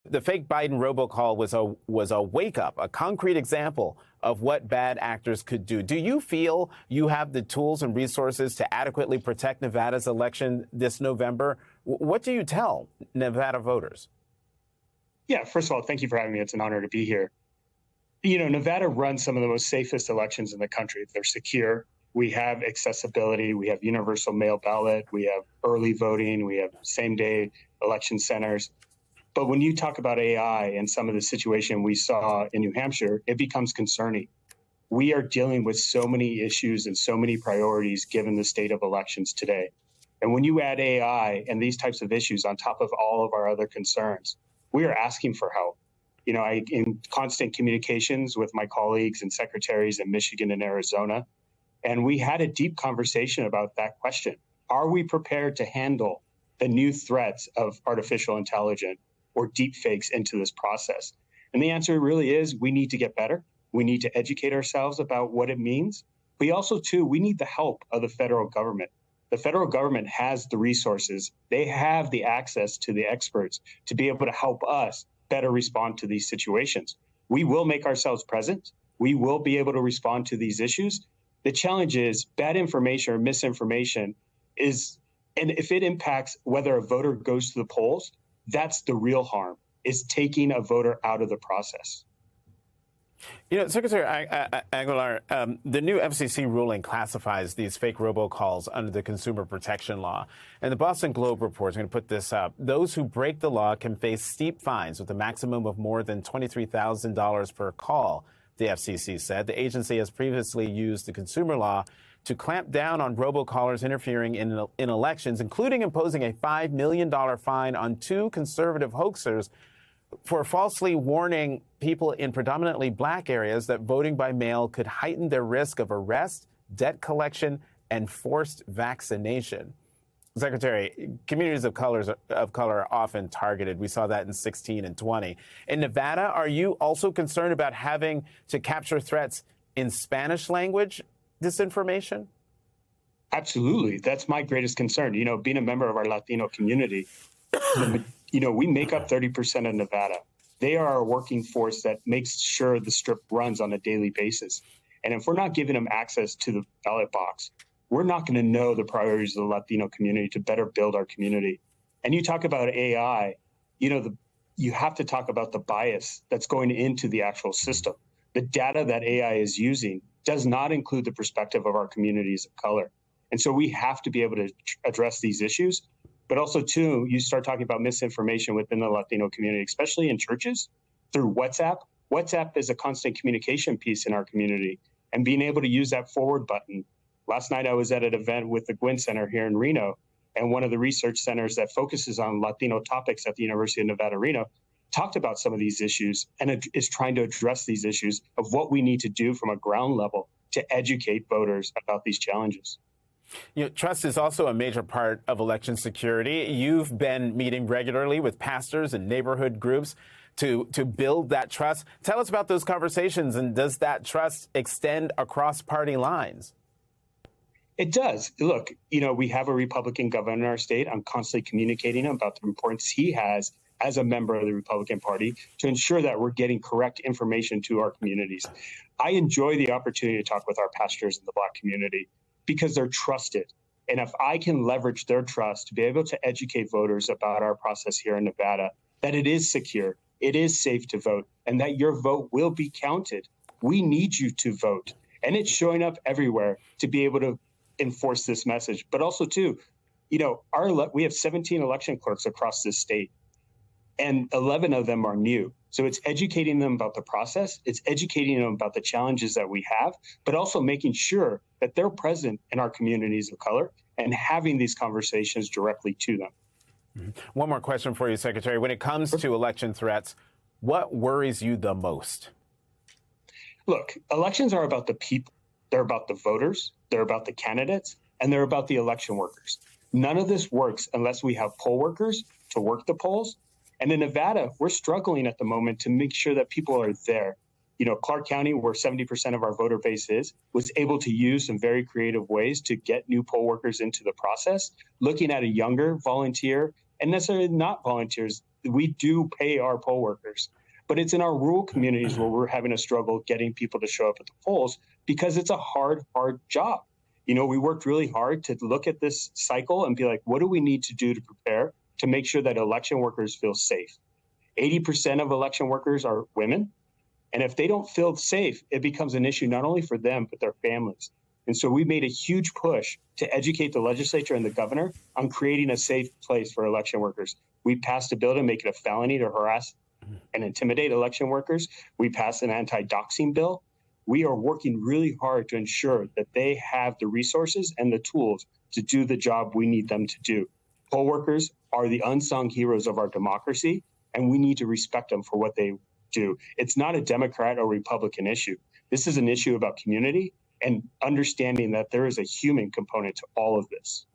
the fake Biden robocall was a wake up, a concrete example of what bad actors could do. Do you feel you have the tools and resources to adequately protect Nevada's election this November? What do you tell Nevada voters? Yeah, first of all, thank you for having me. It's an honor to be here. Nevada runs some of the most safest elections in the country. They're secure. We have accessibility. We have universal mail ballot. We have early voting. We have same-day election centers. But when you talk about AI and some of the situation we saw in New Hampshire, it becomes concerning. We are dealing with so many issues and so many priorities given the state of elections today. And when you add AI and these types of issues on top of all of our other concerns, we are asking for help. I in constant communications with my colleagues and secretaries in Michigan and Arizona, and we had a deep conversation about that question. Are we prepared to handle the new threats of artificial intelligence or deep fakes into this process? And the answer really is we need to get better. We need to educate ourselves about what it means. We also, too, we need the help of the federal government. The federal government has the resources. They have the access to the experts to be able to help us better respond to these situations. We will make ourselves present. We will be able to respond to these issues. The challenge is bad information or misinformation and if it impacts whether a voter goes to the polls, that's the real harm, is taking a voter out of the process. Secretary Aguilar, the new FCC ruling classifies these fake robocalls under the Consumer Protection Law. And the Boston Globe reports, I'm going to put this up, those who break the law can face steep fines with a maximum of more than $23,000 per call, the FCC said. The agency has previously used the consumer law to clamp down on robocallers interfering in elections, including imposing a $5 million fine on two conservative hoaxers for falsely warning people in predominantly black areas that voting by mail could heighten their risk of arrest, debt collection, and forced vaccination. Secretary, communities of color are often targeted. We saw that in 16 and 20. In Nevada, are you also concerned about having to capture threats in Spanish language disinformation? Absolutely. That's my greatest concern. Being a member of our Latino community, we make up 30% of Nevada. They are a working force that makes sure the Strip runs on a daily basis. And if we're not giving them access to the ballot box, we're not going to know the priorities of the Latino community to better build our community. And you talk about AI, you have to talk about the bias that's going into the actual system. The data that AI is using does not include the perspective of our communities of color. And so we have to be able to address these issues. But also, too, you start talking about misinformation within the Latino community, especially in churches, through WhatsApp. WhatsApp is a constant communication piece in our community, and being able to use that forward button. Last night, I was at an event with the Gwynn Center here in Reno, and one of the research centers that focuses on Latino topics at the University of Nevada, Reno, talked about some of these issues and is trying to address these issues of what we need to do from a ground level to educate voters about these challenges. Trust is also a major part of election security. You've been meeting regularly with pastors and neighborhood groups to build that trust. Tell us about those conversations, and does that trust extend across party lines? It does. Look, we have a Republican governor in our state. I'm constantly communicating about the importance he has as a member of the Republican Party to ensure that we're getting correct information to our communities. I enjoy the opportunity to talk with our pastors in the Black community because they're trusted. And if I can leverage their trust to be able to educate voters about our process here in Nevada, that it is secure, it is safe to vote, and that your vote will be counted. We need you to vote. And it's showing up everywhere to be able to enforce this message. But also, too, we have 17 election clerks across this state, and 11 of them are new. So it's educating them about the process. It's educating them about the challenges that we have, but also making sure that they're present in our communities of color and having these conversations directly to them. Mm-hmm. One more question for you, Secretary. When it comes to election threats, what worries you the most? Look, elections are about the people. They're about the voters. They're about the candidates, and they're about the election workers. None of this works unless we have poll workers to work the polls. And in Nevada, we're struggling at the moment to make sure that people are there. Clark County, where 70% of our voter base is, was able to use some very creative ways to get new poll workers into the process, looking at a younger volunteer and necessarily not volunteers we do pay our poll workers, but it's in our rural communities where we're having a struggle getting people to show up at the polls because it's a hard job. We worked really hard to look at this cycle and be like, what do we need to do to prepare to make sure that election workers feel safe? 80% of election workers are women. And if they don't feel safe, it becomes an issue not only for them, but their families. And so we made a huge push to educate the legislature and the governor on creating a safe place for election workers. We passed a bill to make it a felony to harass and intimidate election workers. We passed an anti-doxing bill. We are working really hard to ensure that they have the resources and the tools to do the job we need them to do. Poll workers are the unsung heroes of our democracy, and we need to respect them for what they do. It's not a Democrat or Republican issue. This is an issue about community and understanding that there is a human component to all of this.